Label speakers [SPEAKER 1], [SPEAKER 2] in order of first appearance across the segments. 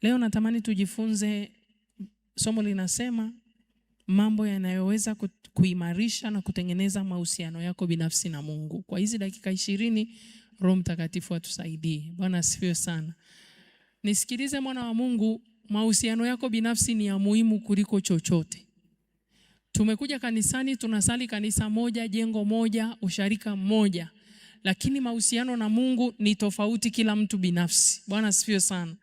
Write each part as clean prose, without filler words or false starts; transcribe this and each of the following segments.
[SPEAKER 1] Leo natamani tujifunze, somo linasema mambo yanayoweza kuimarisha na kutengeneza mahusiano yako binafsi na Mungu. Kwa hizi dakika 20, Roho Mtakatifu atusaidie. Bwana asifiwe sana. Nisikilize mwana wa Mungu, mahusiano yako binafsi ni ya muhimu kuliko chochote. Tumekuja kanisani, tunasali kanisa moja, jengo moja, usharika mmoja. Lakini mahusiano na Mungu ni tofauti kila mtu binafsi. Bwana asifiwe sana.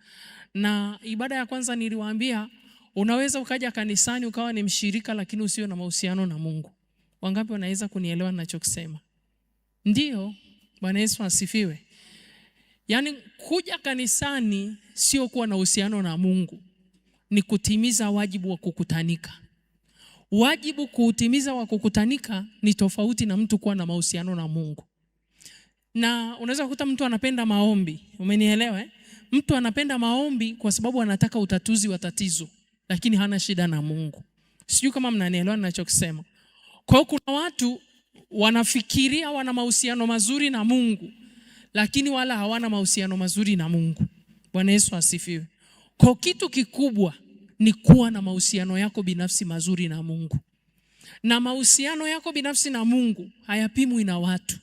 [SPEAKER 1] Na ibada ya kwanza niliwaambia, unaweza ukaja kanisani ukawa ni mshirika lakini usio na mahusiano na Mungu. Wangapi wanaweza kunielewa ninachokisema? Ndio, Bwana Yesu asifiwe. Yaani kuja kanisani sio kuwa na uhusiano na Mungu, ni kutimiza wajibu wa kukutanika. Wajibu kuutimiza wa kukutanika ni tofauti na mtu kuwa na mahusiano na Mungu. Na unaweza kukuta mtu anapenda maombi, umenielewa eh? Mtu anapenda maombi kwa sababu anataka utatuzi wa tatizo, lakini hana shida na Mungu. Sijui kama mnanielewa ninachokisema. Kwa hiyo kuna watu wanafikiria wana mahusiano mazuri na Mungu, lakini wala hawana mahusiano mazuri na Mungu. Bwana Yesu asifiwe. Kwa kitu kikubwa ni kuwa na mahusiano yako binafsi mazuri na Mungu. Na mahusiano yako binafsi na Mungu hayapimwi na watu.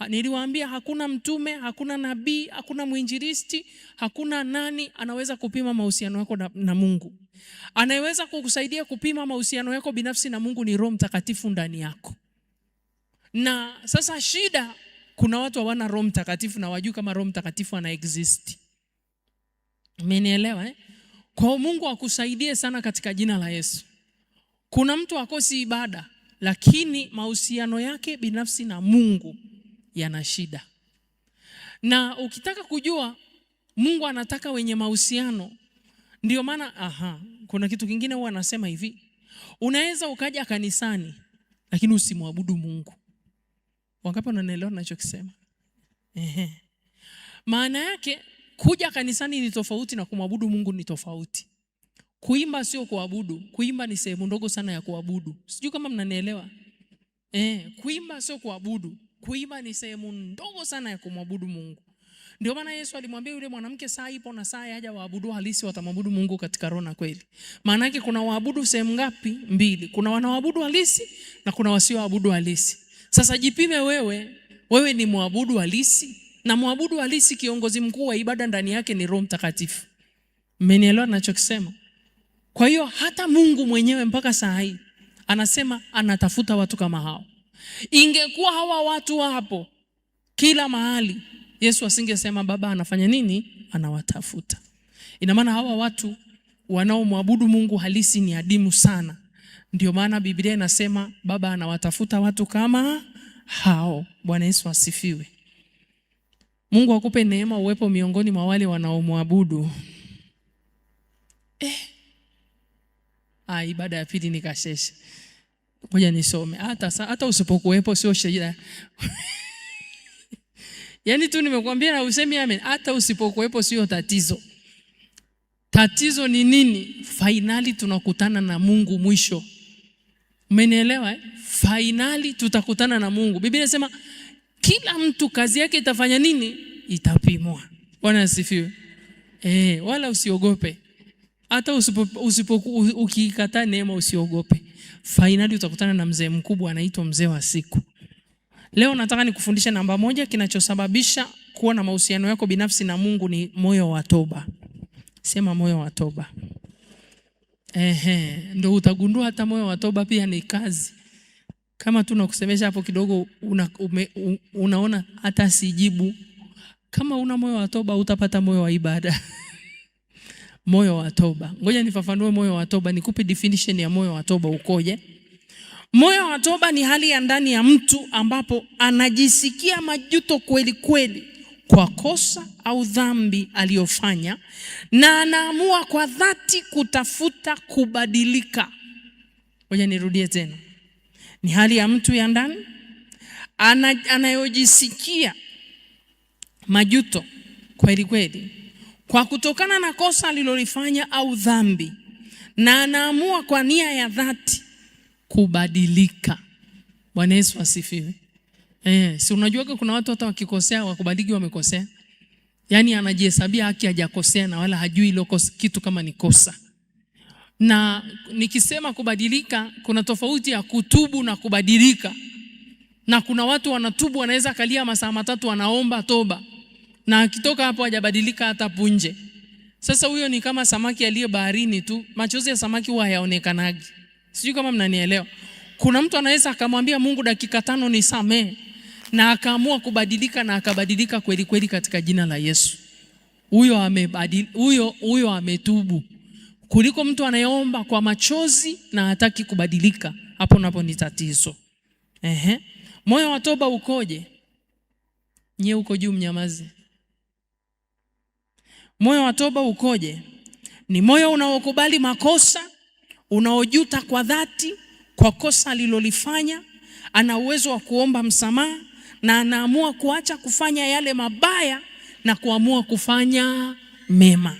[SPEAKER 1] Niliwaambia hakuna mtume, hakuna nabii, hakuna mwinjilisti, hakuna nani anaweza kupima mahusiano yako na Mungu. Anayeweza kukusaidia kupima mahusiano yako binafsi na Mungu ni Roho Mtakatifu ndani yako. Na sasa shida, kuna watu hawana Roho Mtakatifu na wajui kama Roho Mtakatifu ana exist. Umenielewa eh? Kwa Mungu akusaidie sana katika jina la Yesu. Kuna mtu akosi ibada lakini mahusiano yake binafsi na Mungu yana shida. Na ukitaka kujua Mungu anataka wenye mahusiano, ndio maana kuna kitu kingine huwa anasema hivi. Unaweza ukaja kanisani lakini usimwabudu Mungu. Wangapi wananielewa ninachokisema? Maana yake kuja kanisani ni tofauti na kumwabudu Mungu ni tofauti. Kuimba sio kuabudu. Kuimba ni sehemu ndogo sana ya kuabudu. Sijui kama mnanielewa. Kuimba sio kuabudu. Kuimba ni sehemu ndogo sana ya kumwabudu Mungu. Ndio maana Yesu alimwambia yule mwanamke, saa ipo na saa yaja waabudu halisi watamwabudu Mungu katika roho na kweli. Maana yake kuna waabudu sehemu ngapi? 2. Kuna wanaoabudu halisi na kuna wasioabudu halisi. Sasa jipime wewe ni muabudu halisi? Na muabudu halisi kiongozi mkuu wa ibada ndani yake ni Roho Mtakatifu. Mmenielewa ninachokisema? Kwa hiyo hata Mungu mwenyewe mpaka saa hii anasema anatafuta watu kama hao. Ingekuwa hawa watu hapo kila mahali, Yesu asingesema Baba anafanya nini? Anawatafuta. Ina maana hawa watu wanaomwabudu Mungu halisi ni adimu sana. Ndio maana Biblia inasema Baba anawatafuta watu kama hao. Bwana Yesu asifiwe. Mungu akupe neema uwepo miongoni mwa wale wanaomwabudu. Ibada ya pili nikasheshe. Ngoja nisome. Hata usipokuwepo sio shida. Yaani tu nimekuambia na usemi amen. Hata usipokuwepo sio tatizo. Tatizo ni nini? Finali tunakutana na Mungu mwisho. Umenielewa eh? Finali tutakutana na Mungu. Biblia inasema kila mtu kazi yake itafanya nini? Itapimwa. Bwana asifiwe. Wala usiogope. Hata ukikataa neema usiogope. Finali utakutana na mzee mkubwa anaitwa mzee wa siku. Leo nataka nikufundishe namba 1 kinachosababisha kuwa na mahusiano yako binafsi na Mungu ni moyo wa toba. Sema moyo wa toba. Ndio utagundua hata moyo wa toba pia ni kazi. Kama tu nakusemesha hapo kidogo unaona hata sijibu. Kama una moyo wa toba utapata moyo wa ibada. Moyo wa toba. Ngoja nifafanue moyo wa toba, nikupe definition ya moyo wa toba ukoje. Moyo wa toba ni hali ya ndani ya mtu ambapo anajisikia majuto kweli kweli kwa kosa au dhambi aliyofanya na anaamua kwa dhati kutafuta kubadilika. Ngoja nirudie tena. Ni hali ya mtu ya ndani anayojisikia majuto kweli kweli kwa kutokana na kosa alilolifanya au dhambi na anaamua kwa nia ya dhati kubadilika. Bwana Yesu asifiwe. Si unajua kuna watu hata wakikosea wakubadiliki wamekosea. Yaani anajihesabia haki, hajakosea na wala hajui hilo kitu kama ni kosa. Na nikisema kubadilika, kuna tofauti ya kutubu na kubadilika. Na kuna watu wanatubu, wanaweza kalia masaa 3 wanaomba toba, na akitoka hapo hajabadilika hata punje. Sasa huyo ni kama samaki aliye baharini tu, machozi ya samaki huwa hayaonekanagi. Sijui kama mnanielewa. Kuna mtu anaweza akamwambia Mungu dakika 5 nisamee, na akaamua kubadilika na akabadilika kweli kweli katika jina la Yesu. Huyo ametubu. Kuliko mtu anayeomba kwa machozi na hataki kubadilika, hapo napo ni tatizo. Moyo wa toba ukoje? Nyie uko juu mnyamazi. Moyo wa toba ukoje? Ni moyo unaokubali makosa, unaojuta kwa dhati kwa kosa alilolifanya, ana uwezo wa kuomba msamaha na anaamua kuacha kufanya yale mabaya na kuamua kufanya mema.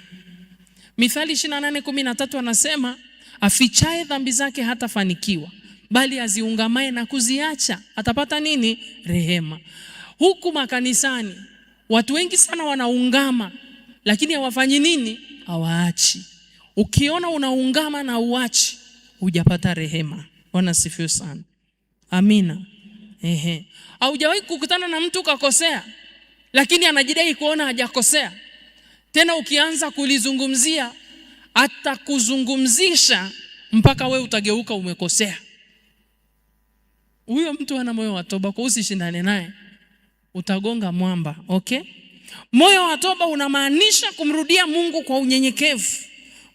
[SPEAKER 1] Mithali 28:13 anasema, afichaye dhambi zake hatafanikiwa, bali aziungamaye na kuziacha atapata nini? Rehema. Huku makanisani watu wengi sana wanaungama, lakini hawafanyi nini? Hawaachi. Ukiona unaungama na uachi, hujapata rehema. Bwana sifiwe sana. Amina. Haujawahi kukutana na mtu kakosea, lakini anajidai kuona hajakosea. Tena ukianza kulizungumzia, atakuzungumzisha mpaka we utageuka umekosea. Huyo mtu ana moyo wa toba, kwa usishindane naye, utagonga mwamba. Moyo wa toba unamaanisha kumrudia Mungu kwa unyenyekevu.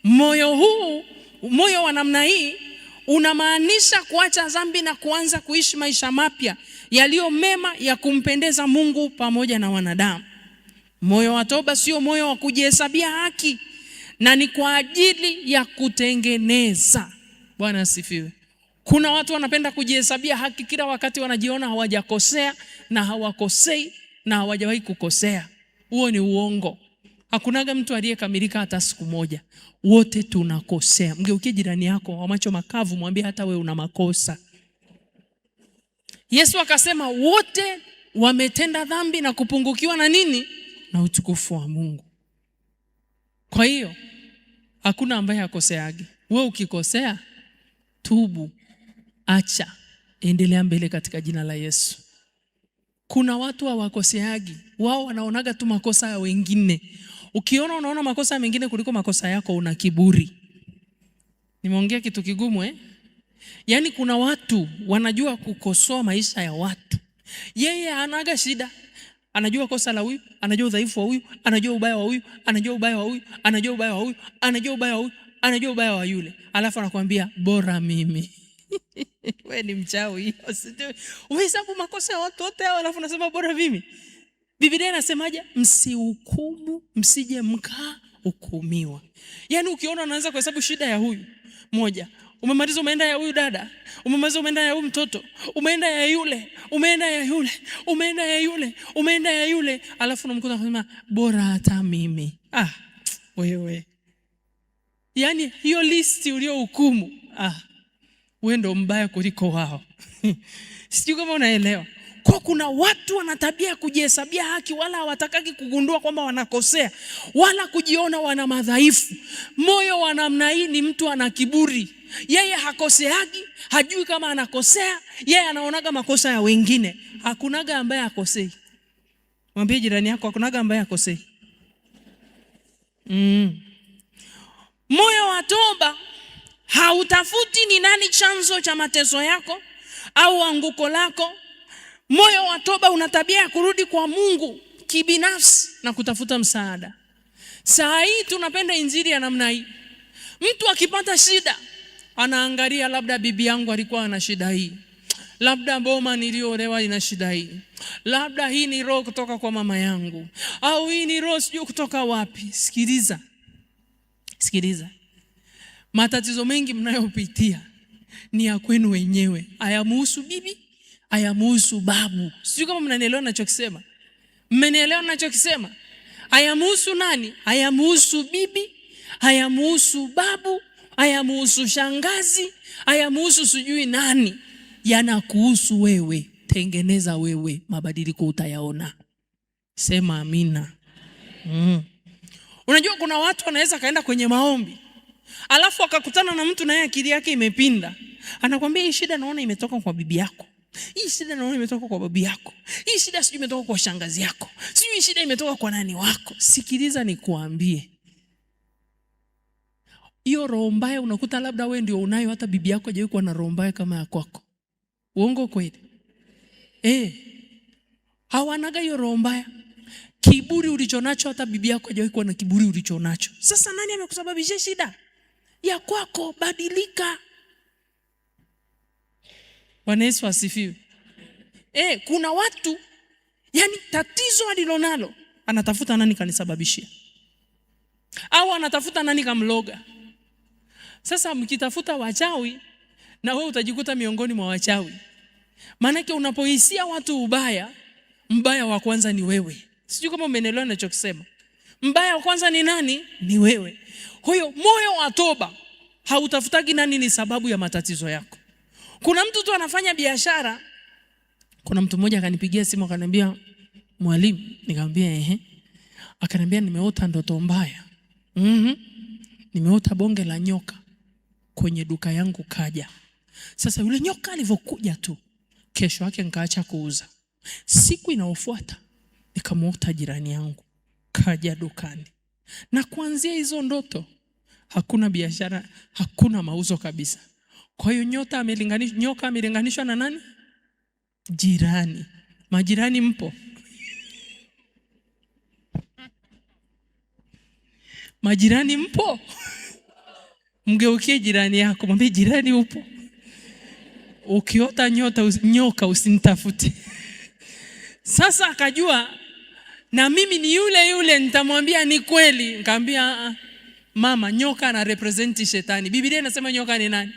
[SPEAKER 1] Moyo wa namna hii unamaanisha kuacha dhambi na kuanza kuishi maisha mapya yaliyo mema ya kumpendeza Mungu pamoja na wanadamu. Moyo wa toba sio moyo wa kujihesabia haki, na ni kwa ajili ya kutengeneza. Bwana asifiwe. Kuna watu wanapenda kujihesabia haki kila wakati, wanajiona hawajakosea na hawakosei na hawajawahi kukosea. Huo ni uongo. Hakunaga mtu aliyekamilika hata siku moja. Wote tunakosea. Mgeukie jirani yako wa macho makavu, mwambie hata we una makosa. Yesu akasema wote wametenda dhambi na kupungukiwa na nini? Na utukufu wa Mungu. Kwa hiyo hakuna ambaye hakoseagi. Wewe ukikosea, tubu, acha, endelea mbele katika jina la Yesu. Kuna watu hawakoseagi, wao wanaonaga tu makosa ya wengine. Unaona makosa ya wengine kuliko makosa yako, una kiburi. Nimeongea kitu kigumu Yaani kuna watu wanajua kukosoa maisha ya watu. Yeye anaga shida, anajua kosa la huyu, anajua udhaifu wa huyu, anajua ubaya wa huyu, anajua ubaya wa huyu, anajua ubaya wa huyu, anajua ubaya wa huyu, anajua ubaya wa yule. Alafu anakuambia bora mimi. Wewe ni mchawi. Umehesabu makosa ya watu wote hao alafu unasema bora mimi. Biblia inasemaje? Msihukumu, msije mkahukumiwa. Yaani ukiona unaanza kuhesabu shida ya huyu moja, umemaliza umeenda ya huyu dada, umemaliza umeenda ya huyu mtoto, umeenda ya yule, umeenda ya yule, umeenda ya yule, umeenda ya yule, alafu unamkuta anasema bora hata mimi. Wewe. Yaani hiyo listi uliohukumu, wewe ndo mbaya kuliko wao. Sijui kama unaelewa. Kwa kuna watu wana tabia ya kujihesabia haki, wala hawatakaki kugundua kwamba wanakosea, wala kujiona wana madhaifu. Moyo wa namna hii ni mtu ana kiburi. Yeye hakoseagi, hajui kama anakosea, yeye anaonaga makosa ya wengine. Hakunaga ambaye hakosei. Mwambie jirani yako, hakunaga ambaye hakosei. Moyo wa toba hautafuti ni nani chanzo cha mateso yako au anguko lako. Moyo wa toba una tabia ya kurudi kwa Mungu kibinafsi na kutafuta msaada. Saa hii tunapenda injili ya namna hii. Mtu akipata shida, anaangalia labda bibi yangu alikuwa na shida hii, labda boma niliolewa ina shida hii, labda hii ni roho kutoka kwa mama yangu, au hii ni roho sijui kutoka wapi. Sikiliza. Matatizo mengi mnayopitia ni ya kwenu wenyewe. Hayamuhusu bibi, hayamuhusu babu. Sijui kama mnanielewa ninachokisema. Mmenielewa ninachokisema? Hayamuhusu nani? Hayamuhusu bibi, hayamuhusu babu, hayamuhusu shangazi, hayamuhusu sijui nani. Yanakuhusu wewe. Tengeneza wewe, mabadiliko utayaona. Sema amina. Unajua kuna watu wanaweza kaenda kwenye maombi, alafu akakutana na mtu naye akili yake imepinda. Anakuambia hii shida naona imetoka kwa bibi yako. Hii shida naona imetoka kwa babu yako. Hii shida sijui imetoka kwa shangazi yako. Sijui shida imetoka kwa nani wako. Sikiliza nikuambie. Hiyo roho mbaya unakuta labda wewe ndio unayo, hata bibi yako hajawahi kuwa na roho mbaya kama ya kwako. Uongo kweli? Hawanaga hiyo roho mbaya. Kiburi ulichonacho hata bibi yako hajawahi kuwa na kiburi ulichonacho. Sasa nani amekusababishia shida? Ya kwako, badilika. Bwana Yesu asifiwe. Kuna watu yani tatizo alilonalo anatafuta nani kanisababishia, au anatafuta nani kamloga. Sasa mkitafuta wachawi na wewe utajikuta miongoni mwa wachawi. Maana yake unapohisia watu ubaya, mbaya wa kwanza ni wewe. Sijui kama umeelewa ninachokisema. Mbaya wa kwanza ni nani? Ni wewe. Kwa hiyo moyo wa toba hautafutagi nani ni sababu ya matatizo yako. Kuna mtu tu anafanya biashara. Kuna mtu mmoja akanipigia simu akaniambia, mwalimu, nikamwambia akaniambia nimeota ndoto mbaya. Nimeota bonge la nyoka kwenye duka yangu kaja. Sasa yule nyoka alivyokuja tu, kesho yake nikaacha kuuza. Siku inayofuata nikamwota jirani yangu kaja dukani. Na kuanzia hizo ndoto hakuna biashara, hakuna mauzo kabisa. Kwa hiyo nyoka amelinganishwa na nani? Jirani. Majirani mpo? Majirani mpo? Mgeukie jirani yako, mwambie jirani upo? Ukiota nyoka usinitafute. Sasa akajua na mimi ni yule nitamwambia ni kweli. Nikamwambia mama, nyoka ana represent shetani. Biblia inasema nyoka ni nani?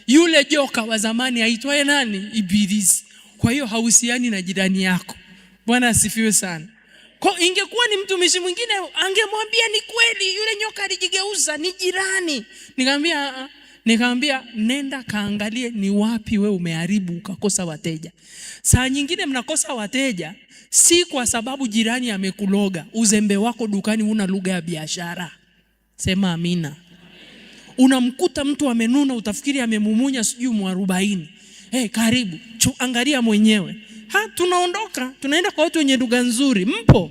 [SPEAKER 1] Yule joka wa zamani aitwaye nani? Ibilisi. Kwa hiyo hauhusiani na jirani yako. Bwana asifiwe sana. Kwa ingekuwa ni mtumishi mwingine angemwambia ni kweli yule nyoka alijigeuza, ni jirani. Nikamwambia nenda kaangalie ni wapi wewe umeharibu ukakosa wateja. Saa nyingine mnakosa wateja si kwa sababu jirani amekuloga. Uzembe wako dukani una lugha ya biashara. Sema amina. Unamkuta mtu amenuna utafikiri amemumunya sijui mwarobaini. Karibu, angalia mwenyewe. Tunaondoka, tunaenda kwa watu wenye lugha nzuri. Mpo?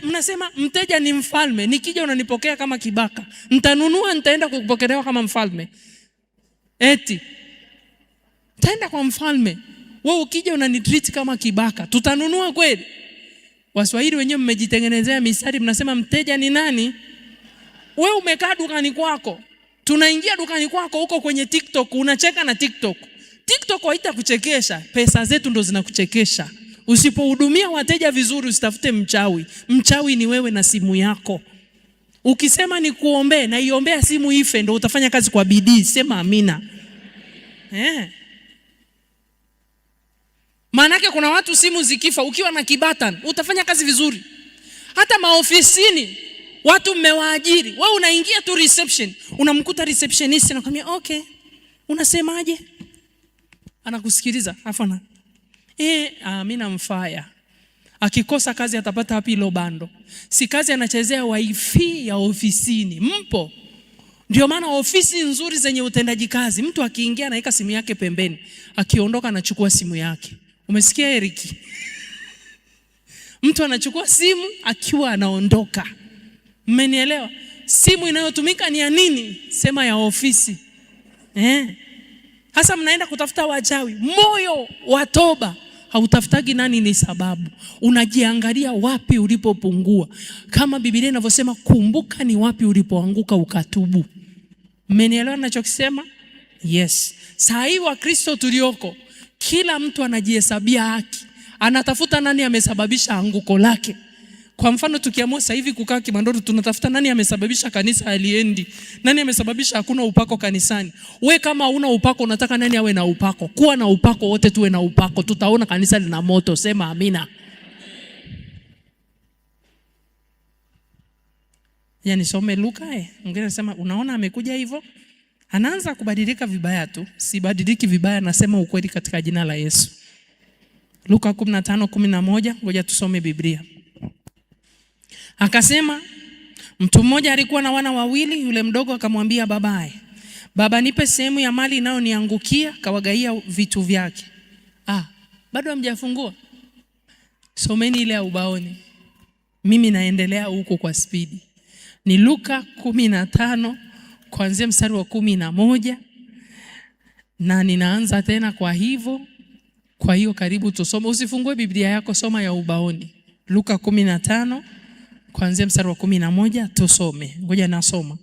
[SPEAKER 1] Mnasema mteja ni mfalme. Nikija unanipokea kama kibaka. Nitanunua, nitaenda kupokelewa kama mfalme. Taenda kwa mfalme. Wewe ukija unanitreat kama kibaka. Tutanunua kweli? Waswahili wenyewe mmejitengenezea misari, mnasema mteja ni nani? Wewe umekaa dukani kwako. Tunaingia dukani kwako huko kwenye TikTok, unacheka na TikTok. TikTok haitakuchekesha, pesa zetu ndo zinakuchekesha. Usipohudumia wateja vizuri usitafute mchawi. Mchawi ni wewe na simu yako. Ukisema ni kuombea na iombea simu ife, ndo utafanya kazi kwa bidii. Sema amina. Maanake kuna watu simu zikifa ukiwa na kibatan utafanya kazi vizuri. Hata maofisini watu mmewaajiri, wewe unaingia tu reception, unamkuta receptionist anakuambia okay, unasemaje? Anakusikiliza, afana. Mimi namfaya. Akikosa kazi atapata wapi hilo bando? Si kazi anachezea wifi ya ofisini. Mpo? Ndio maana ofisi nzuri zenye utendaji kazi, mtu akiingia anaweka simu yake pembeni, akiondoka anachukua simu yake. Umesikia Eriki? Mtu anachukua simu akiwa anaondoka. Mmenielewa? Simu inayotumika ni ya nini? Sema ya ofisi. Hasa mnaenda kutafuta wachawi. Moyo wa toba hautafutagi nani ni sababu. Unajiangalia wapi ulipopungua. Kama Biblia inavyosema, kumbuka ni wapi ulipoanguka ukatubu. Mmenielewa ninachokisema? Yes. Saa hii wa Kristo tulioko, kila mtu anajihesabia haki. Anatafuta nani amesababisha anguko lake. Kwa mfano tukiamua sasa hivi kukaa Kimandoro, tunatafuta nani amesababisha kanisa haliendi. Nani amesababisha hakuna upako kanisani. We kama una upako unataka nani awe na upako? Kuwa na upako, wote tuwe na upako. Tutaona kanisa lina moto. Sema amina. Yani some Luka mwingine anasema unaona amekuja hivyo? Anaanza kubadilika vibaya tu. Sibadiliki vibaya, nasema ukweli katika jina la Yesu. Luka 15:11, ngoja tusome Biblia. Akasema, mtu mmoja alikuwa na wana wawili, yule mdogo akamwambia babaye, baba, nipe sehemu ya mali inayoniangukia. Kawagaia vitu vyake. Bado hamjafungua? Someni ile ya ubaoni. Mimi naendelea huko kwa spidi. Ni Luka 15 kuanzia mstari wa 11 na ninaanza tena kwa hivyo. Kwa hiyo karibu tusome. Usifungue Biblia yako, soma ya ubaoni. Luka 15 kuanzia mstari wa 11 tusome. Ngoja nasoma.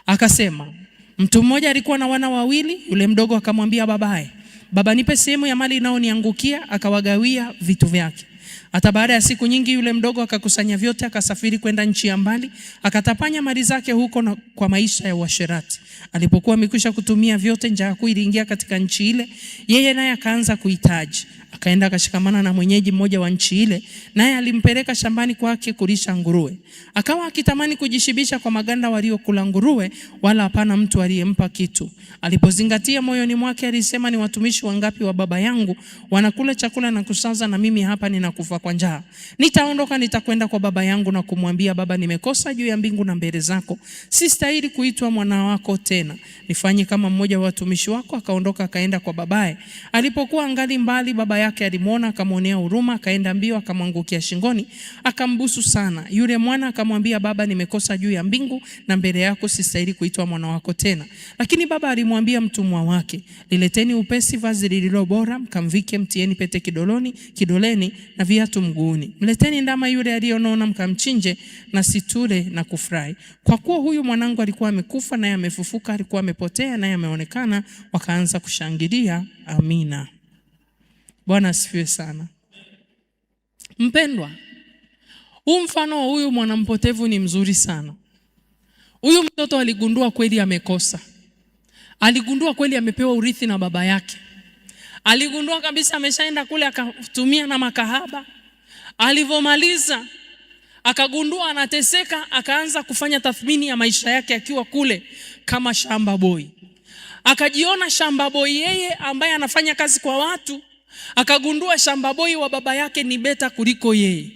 [SPEAKER 1] Akasema, mtu mmoja alikuwa na wana wawili, yule mdogo akamwambia babaye, baba, nipe sehemu ya mali inayoniangukia. Akawagawia vitu vyake. Hata baada ya siku nyingi yule mdogo akakusanya vyote, akasafiri kwenda nchi ya mbali, akatapanya mali zake huko na kwa maisha ya uasherati. Alipokuwa amekwisha kutumia vyote, njaa kuu iliingia katika nchi ile, yeye naye akaanza kuhitaji. Akaenda akashikamana na mwenyeji mmoja wa nchi ile, naye alimpeleka shambani kwake kulisha nguruwe. Akawa akitamani kujishibisha kwa maganda waliokula nguruwe, wala hapana mtu aliyempa kitu. Alipozingatia moyoni mwake, alisema, ni watumishi wangapi wa baba yangu wanakula chakula na kusaza, na mimi hapa ninakufa kwa njaa. Nitaondoka, nitakwenda kwa baba yangu na kumwambia, baba, nimekosa juu ya mbingu na mbele zako, sistahili kuitwa mwana wako tena. Nifanye kama mmoja wa watumishi wako. Akaondoka akaenda kwa babaye. Alipokuwa angali mbali, baba yake alimuona, akamwonea huruma, akaenda mbio, akamwangukia shingoni, akambusu sana. Yule mwana akamwambia, baba, nimekosa juu ya mbingu na mbele yako, sistahili kuitwa mwana wako tena. Lakini baba alimwambia mtumwa wake, lileteni upesi vazi lililo bora, mkamvike, mtieni pete kidoleni na viatu mguuni. Mleteni ndama yule aliyonona, mkamchinje, na situle na kufurahi. Kwa kuwa huyu mwanangu alikuwa amekufa, naye amefufuka; alikuwa amepotea, naye ameonekana. Wakaanza kushangilia. Amina. Bwana asifiwe sana. Mpendwa, huu mfano wa huyu mwanampotevu ni mzuri sana. Huyu mtoto aligundua kweli amekosa. Aligundua kweli amepewa urithi na baba yake. Aligundua kabisa ameshaenda kule akatumia na makahaba. Alivomaliza akagundua anateseka, akaanza kufanya tathmini ya maisha yake akiwa kule kama shamba boy. Akajiona shamba boy yeye ambaye anafanya kazi kwa watu. Akagundua shamba boy wa baba yake ni beta kuliko yeye.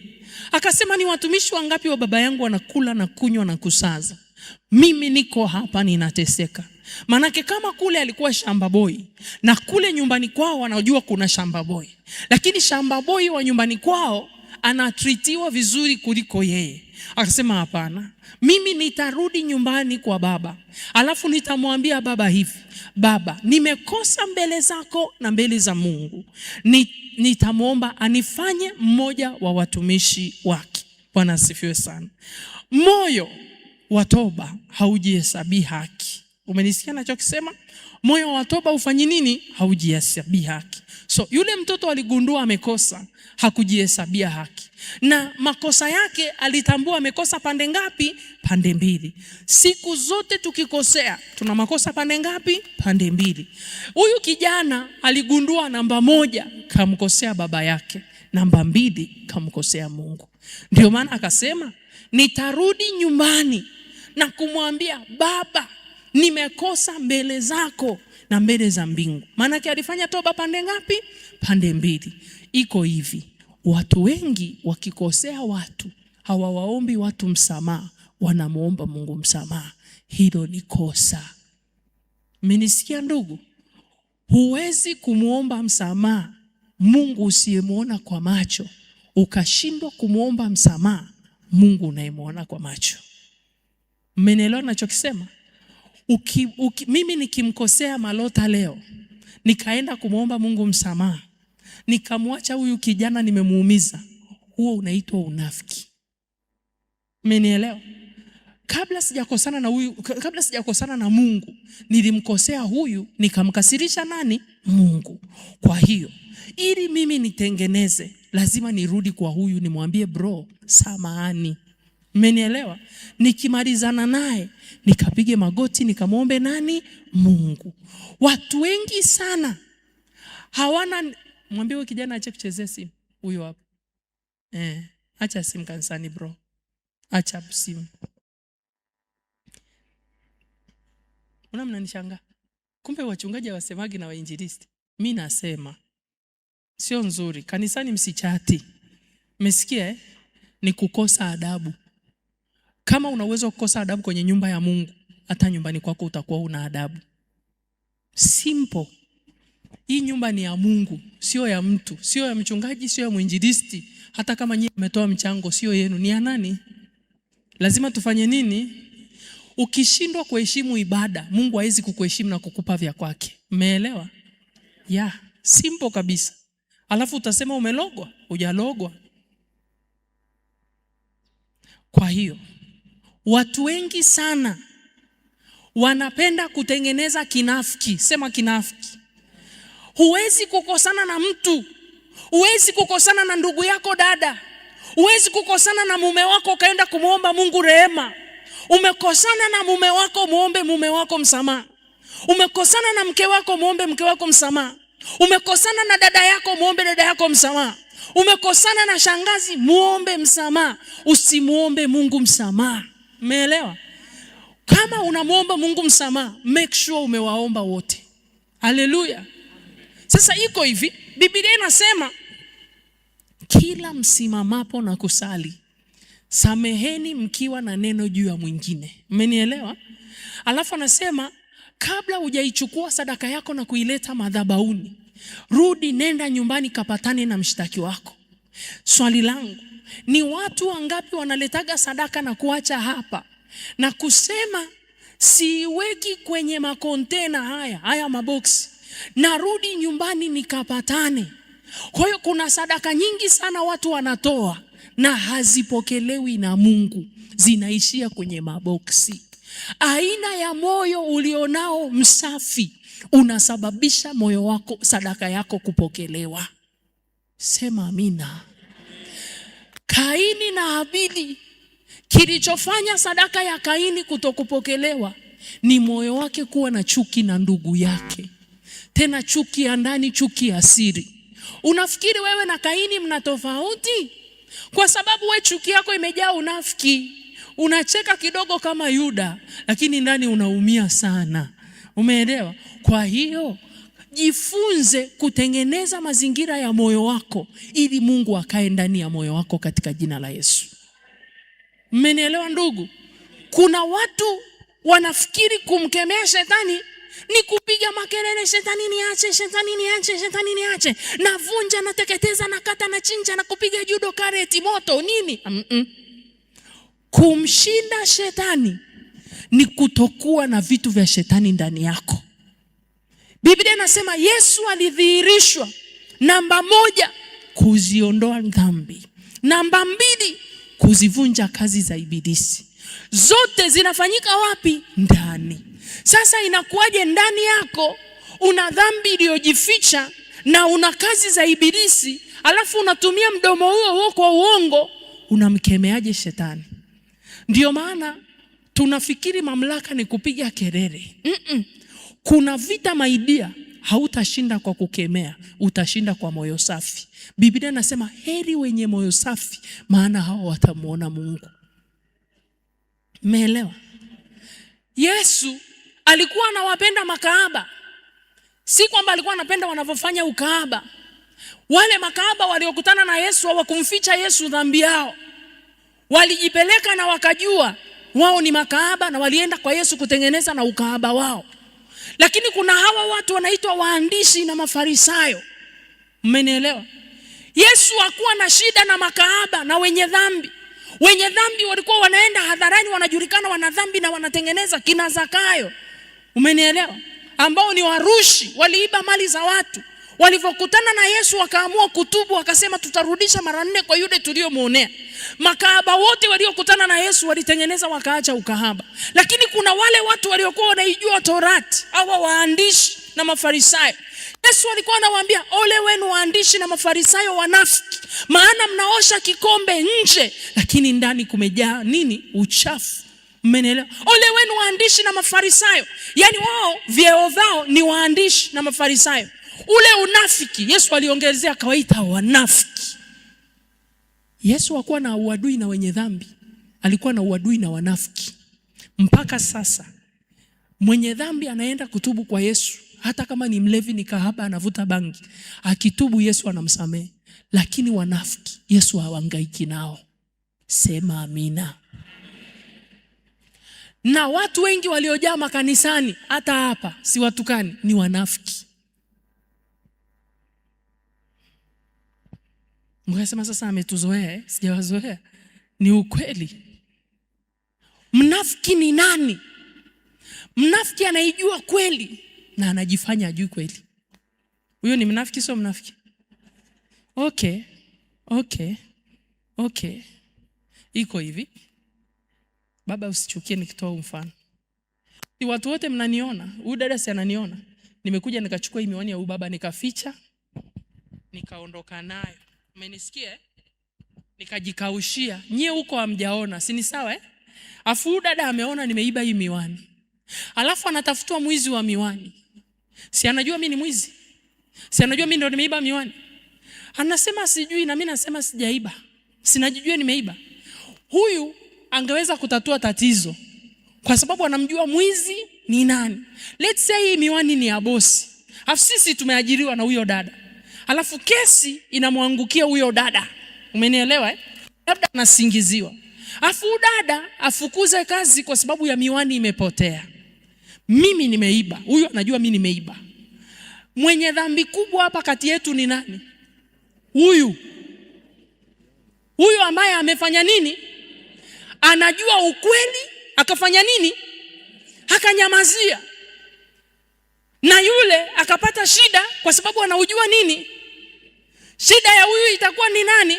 [SPEAKER 1] Akasema, ni watumishi wangapi wa baba yangu wanakula na kunywa na kusaza, mimi niko hapa ninateseka. Manake kama kule alikuwa shamba boy na kule nyumbani kwao wanajua kuna shamba boy, lakini shamba boy wa nyumbani kwao anatritiwa vizuri kuliko yeye. Akasema, hapana, mimi nitarudi nyumbani kwa baba, alafu nitamwambia baba hivi, baba, nimekosa mbele zako na mbele za Mungu. Nitamwomba anifanye mmoja wa watumishi wake. Bwana asifiwe sana. Moyo wa toba haujihesabii haki. Umenisikia nachokisema? Moyo wa toba ufanyi nini? Haujihesabii haki. So yule mtoto aligundua amekosa, hakujihesabia haki. Na makosa yake alitambua amekosa pande ngapi? Pande mbili. Siku zote tukikosea tuna makosa pande ngapi? Pande mbili. Huyu kijana aligundua namba 1 kamkosea baba yake, namba 2 kamkosea Mungu. Ndio maana akasema, nitarudi nyumbani na kumwambia baba, nimekosa mbele zako na mbele za mbingu. Maana yake alifanya toba pande ngapi? Pande mbili. Iko hivi, watu wengi wakikosea watu hawawaombi watu msamaha, wanamuomba Mungu msamaha. Hilo ni kosa. Mmenisikia ndugu? Huwezi kumuomba msamaha Mungu usiyemuona kwa macho, ukashindwa kumuomba msamaha Mungu unayemuona kwa macho. Mmenielewa ninachokisema? Mimi nikimkosea Malota leo, nikaenda kumuomba Mungu msamaha, nikamwacha huyu kijana nimemuumiza, huo unaitwa unafiki. Mmenielewa? Kabla sijakosana na Mungu, nilimkosea huyu, nikamkasirisha nani? Mungu. Kwa hiyo ili mimi nitengeneze, lazima nirudi kwa huyu nimwambie, bro, samahani. Mmenielewa? Nikimalizana naye, nikapige magoti nikamwombe nani? Mungu. Watu wengi sana hawana. Mwambie huyu kijana ache kuchezea simu. Huyo hapo. Acha simu kanisani bro. Acha simu. Mnanishangaa. Kumbe wachungaji wasemagi na wainjilisti. Mimi nasema sio nzuri. Kanisani msichati. Umesikia ni kukosa adabu. Kama una uwezo kukosa adabu kwenye nyumba ya Mungu, hata nyumbani kwako utakuwa una adabu. Simple. Hii nyumba ni ya Mungu, sio ya mtu, sio ya mchungaji, sio ya mwinjilisti. Hata kama nyinyi mmetoa mchango, sio yenu, ni ya nani? Lazima tufanye nini? Ukishindwa kuheshimu ibada, Mungu hawezi kukuheshimu na kukupa vya kwake. Umeelewa? Simple kabisa. Alafu utasema umelogwa, hujalogwa. Kwa hiyo watu wengi sana wanapenda kutengeneza kinafiki. Sema kinafiki. Huwezi kukosana na mtu. Huwezi kukosana na ndugu yako dada. Huwezi kukosana na mume wako kaenda kumuomba Mungu rehema. Umekosana na mume wako, muombe mume wako msamaha. Umekosana na mke wako, muombe mke wako msamaha. Umekosana na dada yako, muombe dada yako msamaha. Umekosana na shangazi, muombe msamaha. Usimuombe Mungu msamaha. Umeelewa? Kama unamuomba Mungu msamaha, make sure umewaomba wote. Haleluya. Sasa iko hivi, Biblia inasema kila msimamapo na kusali, sameheni mkiwa na neno juu ya mwingine. Mmenielewa? Alafu anasema kabla hujaichukua sadaka yako na kuileta madhabahuni, rudi, nenda nyumbani kapatane na mshtaki wako. Swali langu ni watu wangapi wanaletaga sadaka na kuacha hapa na kusema siweki kwenye makontena haya maboksi, narudi nyumbani nikapatane. Kwa hiyo kuna sadaka nyingi sana watu wanatoa na hazipokelewi na Mungu, zinaishia kwenye maboksi. Aina ya moyo ulionao msafi unasababisha moyo wako, sadaka yako kupokelewa. Sema amina. Kaini na Habili, kilichofanya sadaka ya Kaini kutokupokelewa ni moyo wake kuwa na chuki na ndugu yake. Tena chuki ya ndani, chuki ya siri. Unafikiri wewe na Kaini mna tofauti? Kwa sababu we chuki yako imejaa unafiki. Unacheka kidogo kama Yuda, lakini ndani unaumia sana. Umeelewa? Kwa hiyo jifunze kutengeneza mazingira ya moyo wako ili Mungu akae ndani ya moyo wako katika jina la Yesu. Mmenielewa ndugu? Kuna watu wanafikiri kumkemea shetani ni kupiga makelele, shetani niache, shetani niache, shetani niache. Navunja, nateketeza, nakata, nachinja, na kupiga judo, kareti, moto, nini? Kumshinda shetani ni kutokuwa na vitu vya shetani ndani yako. Biblia inasema Yesu alidhihirishwa, namba 1, kuziondoa dhambi. Namba 2, kuzivunja kazi za ibilisi. Zote zinafanyika wapi? Ndani. Sasa inakuwaje ndani yako una dhambi iliyojificha na una kazi za ibilisi, alafu unatumia mdomo huo kwa uongo? Unamkemeaje shetani? Ndio maana tunafikiri mamlaka ni kupiga kelele. Kuna vita maidia, hautashinda kwa kukemea, utashinda kwa moyo safi. Biblia inasema heri wenye moyo safi, maana hao watamuona Mungu. Umeelewa? Yesu alikuwa anawapenda makahaba. Si kwamba alikuwa anapenda wanavyofanya ukahaba. Wale makahaba waliokutana na Yesu hawakumficha Yesu dhambi yao. Walijipeleka na wakajua wao ni makahaba na walienda kwa Yesu kutengeneza na ukahaba wao. Lakini kuna hawa watu wanaitwa waandishi na Mafarisayo. Mmenielewa? Yesu hakuwa na shida na makahaba na wenye dhambi. Wenye dhambi walikuwa wanaenda hadharani, wanajulikana wana dhambi na wanatengeneza, kina Zakayo. Umenielewa? Ambao ni warushi, waliiba mali za watu. Walipokutana na Yesu wakaamua kutubu, wakasema tutarudisha mara 4 kwa yule tuliomuonea. Makahaba wote waliokutana na Yesu walitengeneza wakaacha ukahaba. Lakini kuna wale watu waliokuwa wanaijua Torati, hawa waandishi na Mafarisayo. Yesu alikuwa anawaambia, ole wenu waandishi na Mafarisayo wanafiki, maana mnaosha kikombe nje, lakini ndani kumejaa nini? Uchafu. Mmenielewa? Ole wenu waandishi na Mafarisayo. Yaani wao vyeo vao ni waandishi na Mafarisayo. Ule unafiki Yesu aliongezea akawaita wanafiki. Yesu hakuwa na uadui na wenye dhambi, alikuwa na uadui na wanafiki. Mpaka sasa mwenye dhambi anaenda kutubu kwa Yesu, hata kama ni mlevi, ni kahaba, anavuta bangi, akitubu Yesu anamsamehe. Lakini wanafiki Yesu hawangaiki nao. Sema amina. Na watu wengi waliojaa makanisani, hata hapa, si watukani, ni wanafiki. Mngesema sasa ametuzoea, sijawazoea. Ni ukweli. Mnafiki ni nani? Mnafiki anaijua kweli na anajifanya ajui kweli. Huyo ni mnafiki, sio mnafiki? Okay. Iko hivi. Baba usichukie nikitoa mfano. Si watu wote mnaniona? Huyu dada si ananiona? Nimekuja nikachukua hii miwani ya huyu baba nikaficha. Nikaondoka nayo. Umenisikia? Nikajikaushia. Nyie huko hamjaona, si ni sawa Afu huyu dada ameona nimeiba hii miwani. Alafu anatafutwa mwizi wa miwani. Si anajua mimi ni mwizi? Si anajua mimi ndo nimeiba miwani? Anasema sijui na mimi nasema sijaiba. Sinajijua nimeiba. Huyu angeweza kutatua tatizo kwa sababu anamjua mwizi ni nani. Let's say hii miwani ni ya bosi. Alafu sisi tumeajiriwa na huyo dada. Alafu kesi inamwangukia huyo dada. Umenielewa Labda anasingiziwa. Alafu dada afukuze kazi kwa sababu ya miwani imepotea. Mimi nimeiba. Huyo anajua mimi nimeiba. Mwenye dhambi kubwa hapa kati yetu ni nani? Huyu ambaye amefanya nini? Anajua ukweli, akafanya nini? Akanyamazia. Na yule akapata shida kwa sababu anaujua nini? Shida ya huyu itakuwa ni nani?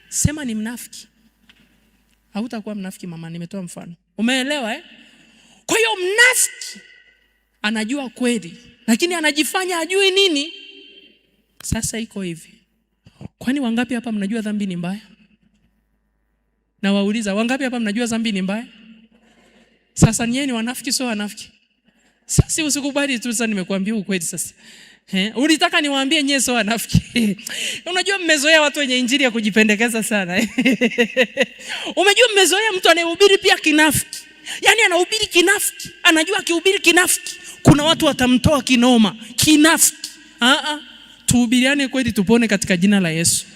[SPEAKER 1] Sema ni mnafiki. Hautakuwa mnafiki mama, nimetoa mfano. Umeelewa Kwa hiyo mnafiki anajua kweli, lakini anajifanya ajui nini? Sasa iko hivi. Kwani wangapi hapa mnajua dhambi ni mbaya? Na wauliza, wangapi hapa mnajua dhambi ni mbaya? Sasa nyinyi ni wanafiki, sio wanafiki? Sasa usikubali tu, sasa nimekuambia ukweli sasa. Ulitaka niwaambie nyinyi sio wanafiki. Unajua mmezoea watu wenye injili ya kujipendekeza sana. Umejua mmezoea mtu anayehubiri pia kinafiki. Yaani anahubiri kinafiki, anajua akihubiri kinafiki kuna watu watamtoa kinoma, kinafiki. Tuhubiriane kweli tupone katika jina la Yesu.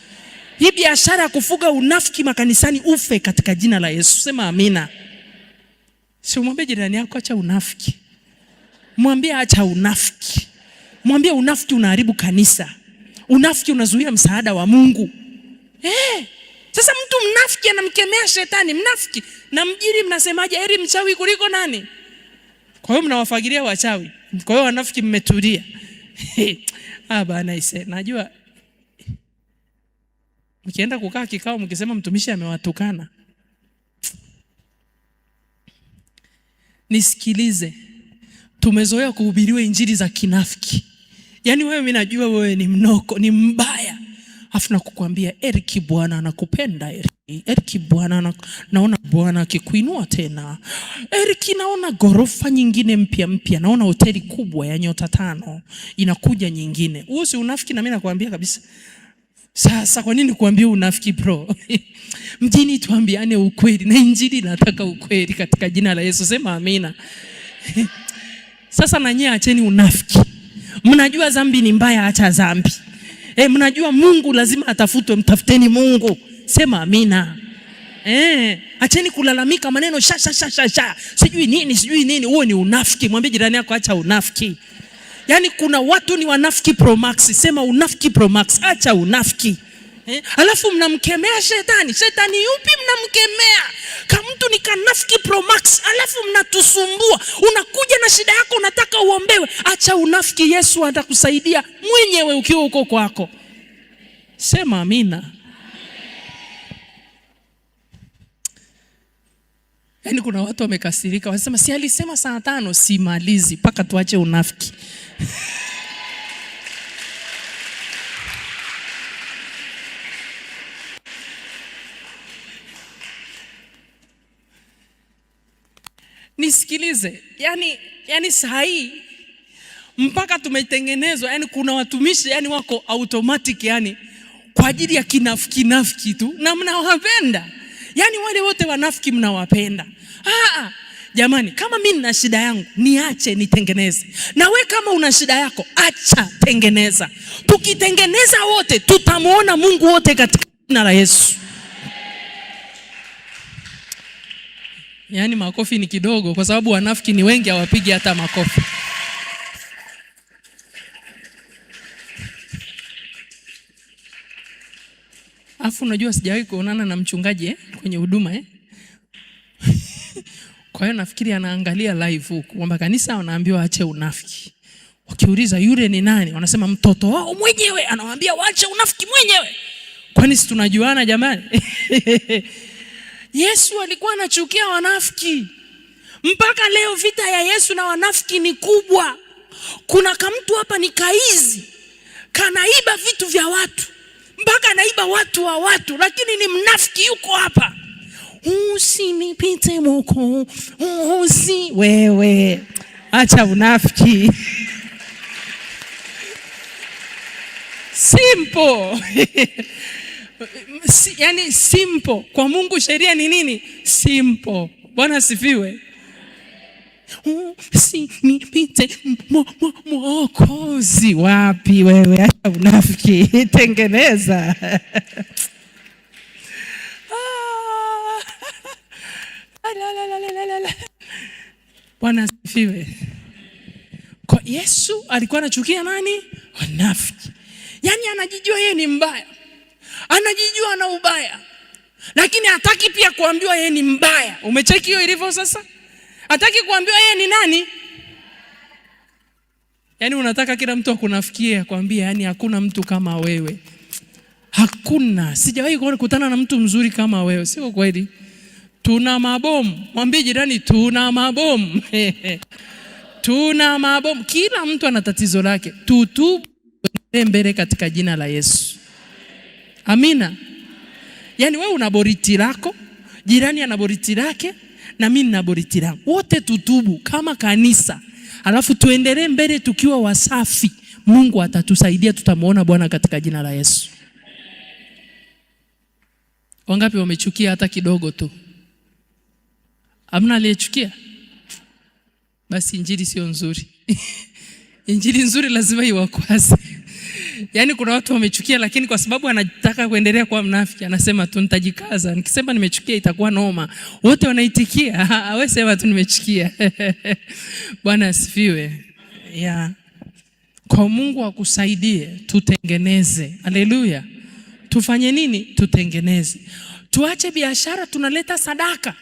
[SPEAKER 1] Hii biashara ya kufuga unafiki makanisani ufe katika jina la Yesu. Sema amina. Si umwambie jirani yako acha unafiki. Mwambie acha unafiki. Mwambie unafiki unaharibu kanisa. Unafiki unazuia msaada wa Mungu. Sasa mtu mnafiki anamkemea shetani, mnafiki. Na mjiri mnasemaje heri mchawi kuliko nani? Kwa hiyo mnawafagilia wachawi. Kwa hiyo wanafiki mmetulia. Bana najua mkienda kukaa kikao mkisema mtumishi amewatukana. Nisikilize. Tumezoea kuhubiriwa injili za kinafiki. Yaani wewe, mimi najua wewe ni mnoko, ni mbaya. Afu nakukwambia Eric Bwana anakupenda Eric Bwana naona Bwana akikuinua tena. Eric naona gorofa nyingine mpya, naona hoteli kubwa ya nyota 5 inakuja nyingine. Huo si unafiki na mimi nakwambia kabisa. Sasa kwa nini kuambia unafiki bro? Mjini tuambiane ukweli na injili nataka ukweli katika jina la Yesu. Sema amina. Sasa na nyie acheni unafiki. Mnajua dhambi ni mbaya, acha dhambi. Mnajua Mungu lazima atafutwe, mtafuteni Mungu. Sema amina. Acheni kulalamika maneno sha. Sijui nini. Huo ni unafiki. Mwambie jirani yako acha unafiki. Yaani kuna watu ni wanafiki pro max. Sema unafiki pro max. Acha unafiki. Alafu mnamkemea shetani. Shetani yupi mnamkemea? Kama mtu ni kanafiki pro max, alafu mnatusumbua. Unakuja na shida yako unataka uombewe. Acha unafiki, Yesu atakusaidia mwenyewe ukiwa huko kwako. Sema amina. Yaani kuna watu wamekasirika, wanasema si alisema saa 5 simalizi mpaka tuache unafiki. Nisikilize, yani sahi mpaka tumetengenezwa, yani kuna watumishi yani wako automatic yani kwa ajili ya kinafiki tu na mnawapenda. Yani wale wote wanafiki mnawapenda. Jamani, kama mimi nina shida yangu niache nitengeneze. Na we kama una shida yako acha tengeneza. Tukitengeneza wote tutamuona Mungu wote katika jina la Yesu. Yaani makofi ni kidogo kwa sababu wanafiki ni wengi, hawapigi hata makofi. Afu unajua sijawahi kuonana na mchungaji kwenye huduma Kwa hiyo nafikiri anaangalia live huko kwamba kanisa wanaambiwa waache unafiki. Wakiuliza yule ni nani? Wanasema mtoto wao mwenyewe anawaambia waache unafiki mwenyewe. Kwani si tunajuana jamani? Yesu alikuwa anachukia wanafiki. Mpaka leo vita ya Yesu na wanafiki ni kubwa. Kuna kamtu hapa ni kaizi, kanaiba vitu vya watu, mpaka anaiba watu wa watu, lakini ni mnafiki yuko hapa. Usinipite moko, wewe acha unafiki. Simple. Yani simple. Kwa Mungu sheria ni nini? Simple. Bwana asifiwe. Usinipite Mwokozi. Wapi wewe, acha unafiki, tengeneza. Bwana asifiwe. Kwa Yesu alikuwa anachukia nani? Wanafiki. Yaani anajijua yeye ni mbaya, anajijua ana ubaya, lakini hataki pia kuambiwa yeye ni mbaya. Umecheki hiyo ilivyo sasa? Hataki kuambiwa yeye ni nani? Yaani unataka kila mtu akunafikie akwambie yani hakuna mtu kama wewe. Hakuna. Sijawahi kukutana na mtu mzuri kama wewe. Sio kweli? Tuna mabomu. Mwambie jirani tuna mabomu. Tuna mabomu. Kila mtu ana tatizo lake. Tutubu mbele katika jina la Yesu. Amina. Yaani wewe una boriti lako, jirani ana boriti lake, na mimi nina boriti langu. Wote tutubu kama kanisa. Alafu tuendelee mbele tukiwa wasafi. Mungu atatusaidia, tutamuona Bwana katika jina la Yesu. Wangapi wamechukia hata kidogo tu? Hamna aliyechukia? Basi injili sio nzuri. Injili nzuri lazima iwakwaze. Yaani kuna watu wamechukia, lakini kwa sababu anataka kuendelea kuwa mnafiki anasema tu nitajikaza. Nikisema nimechukia itakuwa noma. Wote wanaitikia. Wewe sema tu nimechukia. Bwana asifiwe. Yeah. Kwa Mungu akusaidie tutengeneze. Haleluya. Tufanye nini? Tutengeneze. Tuache biashara tunaleta sadaka.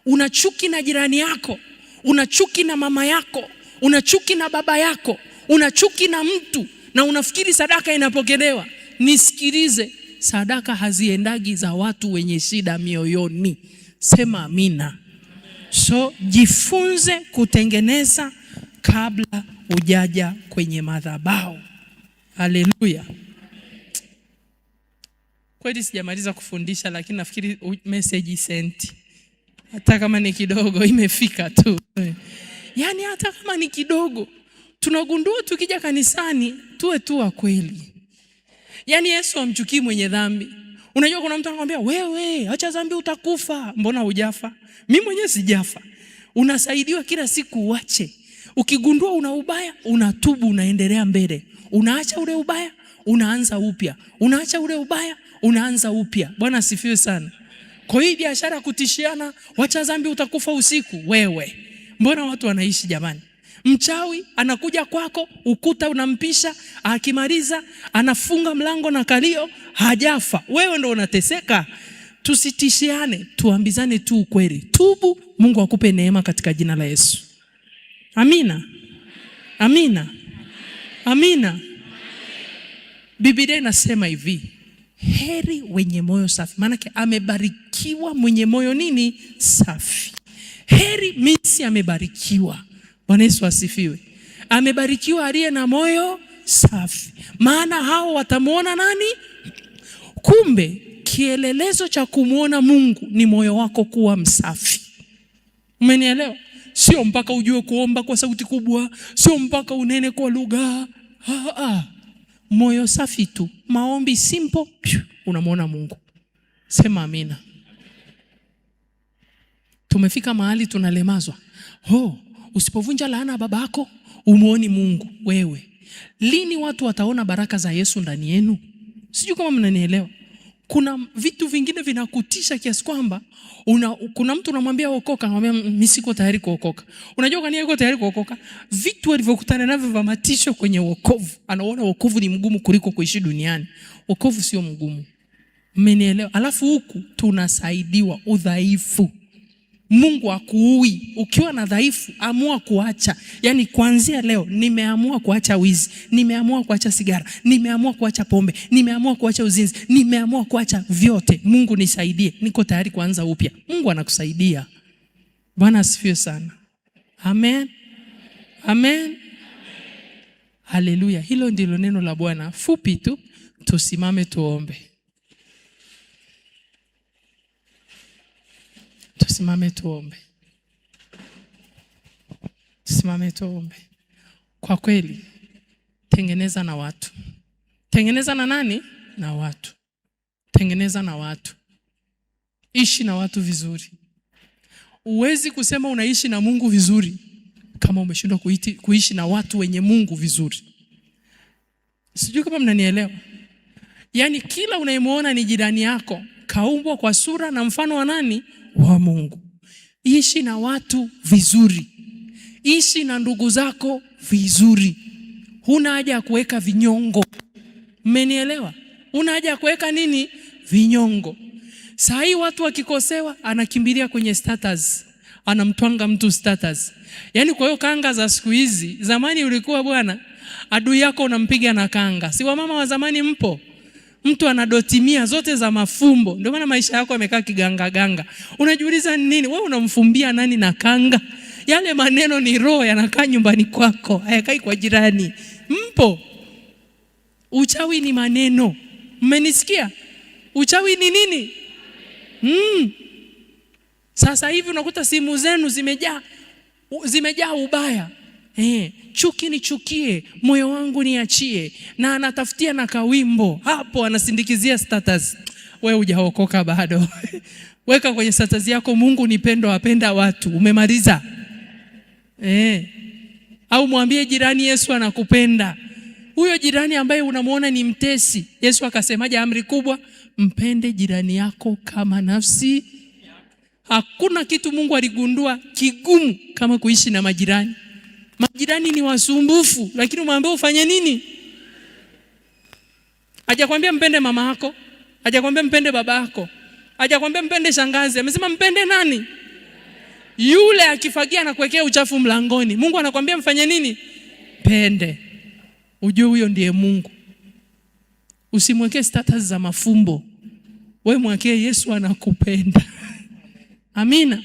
[SPEAKER 1] Unachuki na jirani yako, unachuki na mama yako, unachuki na baba yako, unachuki na mtu na unafikiri sadaka inapokelewa. Nisikilize, sadaka haziendagi za watu wenye shida mioyoni. Sema amina. So jifunze kutengeneza kabla hujaja kwenye madhabahu. Haleluya. Kweli sijamaliza kufundisha, lakini nafikiri message sent. Hata kama ni kidogo imefika tu. Yaani hata kama ni kidogo tunagundua tukija kanisani tuwe tu wa kweli. Yaani Yesu amchukii mwenye dhambi. Unajua kuna mtu anakuambia wewe acha dhambi utakufa. Mbona hujafa? Mimi mwenyewe sijafa. Unasaidiwa kila siku uache. Ukigundua una ubaya, unatubu, unaendelea mbele. Unaacha ule ubaya, unaanza upya. Unaacha ule ubaya, unaanza upya. Bwana asifiwe sana. Kwa hii biashara kutishiana, wacha dhambi utakufa usiku, wewe. Mbona watu wanaishi jamani? Mchawi anakuja kwako, ukuta unampisha, akimaliza anafunga mlango na kalio, hajafa. Wewe ndo unateseka. Tusitishiane, tuambizane tu ukweli. Tubu, Mungu akupe neema katika jina la Yesu. Amina. Amina. Amina. Biblia inasema hivi, heri wenye moyo safi. Maana yake amebarikiwa mwenye moyo nini? Safi. Heri misi amebarikiwa. Bwana Yesu asifiwe. Amebarikiwa aliye na moyo safi, maana hao watamuona nani? Kumbe kielelezo cha kumuona Mungu ni moyo wako kuwa msafi. Umenielewa? Sio mpaka ujue kuomba kwa sauti kubwa, sio mpaka unene kwa lugha. Moyo safi tu, maombi simple, unamuona Mungu. Sema amina. Tumefika mahali tunalemazwa. Usipovunja laana babako umuoni Mungu wewe. Lini watu wataona baraka za Yesu ndani yenu? Sijui kama mnanielewa. Kuna vitu vingine vinakutisha kiasi kwamba kuna mtu unamwambia okoka, anamwambia mimi siko tayari kuokoka. Unajua kwa nini yuko tayari kuokoka? Vitu alivyokutana navyo vya matisho kwenye wokovu. Anaona wokovu ni mgumu kuliko kuishi duniani. Wokovu sio mgumu. Mmenielewa? Alafu huku tunasaidiwa udhaifu. Mungu hakuui. Ukiwa na dhaifu, amua kuacha. Yaani kuanzia leo nimeamua kuacha wizi, nimeamua kuacha sigara, nimeamua kuacha pombe, nimeamua kuacha uzinzi, nimeamua kuacha vyote. Mungu nisaidie. Niko tayari kuanza upya. Mungu anakusaidia. Bwana asifiwe sana. Amen. Amen. Haleluya. Hilo ndilo neno la Bwana. Fupi tu, tusimame tuombe. Tusimame tuombe. Tusimame tuombe. Kwa kweli, tengeneza na watu. Tengeneza na nani? Na watu. Tengeneza na watu. Ishi na watu vizuri. Huwezi kusema unaishi na Mungu vizuri kama umeshindwa kuishi na watu wenye Mungu vizuri. Sijui kama mnanielewa. Yaani kila unayemuona ni jirani yako, kaumbwa kwa sura na mfano wa nani? Wa Mungu. Ishi na watu vizuri. Ishi na ndugu zako vizuri. Huna haja ya kuweka vinyongo. Mmenielewa? Huna haja ya kuweka nini? Vinyongo. Saa hii watu wakikosewa anakimbilia kwenye status. Anamtwanga mtu status. Yaani kwa hiyo kanga za siku hizi, zamani ulikuwa bwana, adui yako unampiga na kanga. Si wamama wa zamani mpo? Mtu anadotimia zote za mafumbo. Ndio maana maisha yako yamekaa kiganga ganga. Unajiuliza nini? Wewe unamfumbia nani na kanga? Yale maneno ni roho yanakaa nyumbani kwako, hayakai kwa jirani. Mpo? Uchawi ni maneno. Mmenisikia? Uchawi ni nini? Sasa hivi unakuta simu zenu zimejaa ubaya. Chuki nichukie, moyo wangu niachie, na anatafutia na kawimbo. Hapo anasindikizia status. Wewe hujaokoka bado. Weka kwenye status yako Mungu ni pendo, apenda watu. Umemaliza. Au mwambie jirani Yesu anakupenda. Huyo jirani ambaye unamuona ni mtesi, Yesu akasemaje amri kubwa? Mpende jirani yako kama nafsi. Hakuna kitu Mungu aligundua kigumu kama kuishi na majirani. Majirani ni wasumbufu, lakini umwambie ufanye nini? Hajakwambia mpende mama yako, hajakwambia mpende baba yako, hajakwambia mpende shangazi. Amesema mpende nani? Yule akifagia na kuwekea uchafu mlangoni. Mungu anakuambia mfanye nini? Pende. Ujue huyo ndiye Mungu. Usimwekee status za mafumbo. Wewe mwekee Yesu anakupenda. Amina.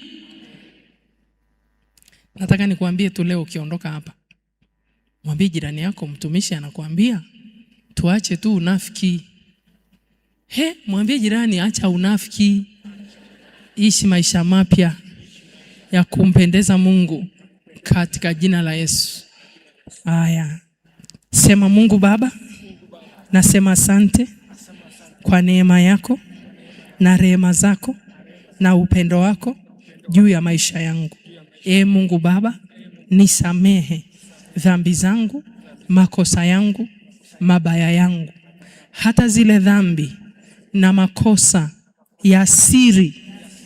[SPEAKER 1] Nataka nikuambie tu leo ukiondoka hapa, mwambie jirani yako, mtumishi anakuambia tuache tu unafiki. Mwambie jirani acha unafiki. Ishi maisha mapya ya kumpendeza Mungu katika jina la Yesu. Haya. Sema Mungu Baba, nasema asante kwa neema yako na rehema zako na upendo wako juu ya maisha yangu. Mungu Baba, nisamehe dhambi zangu, makosa yangu, mabaya yangu. Hata zile dhambi na makosa ya siri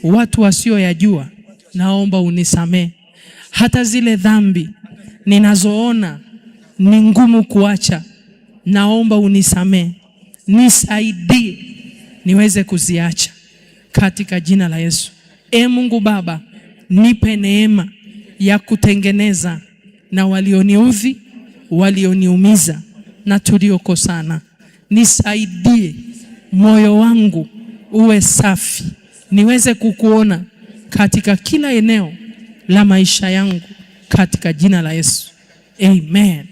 [SPEAKER 1] watu wasioyajua, naomba unisamehe. Hata zile dhambi ninazoona ni ngumu kuacha, naomba unisamehe. Nisaidie niweze kuziacha katika jina la Yesu. Mungu Baba, nipe neema ya kutengeneza na walioniudhi, walioniumiza na tuliokosana. Nisaidie moyo wangu uwe safi, niweze kukuona katika kila eneo la maisha yangu katika jina la Yesu. Amen.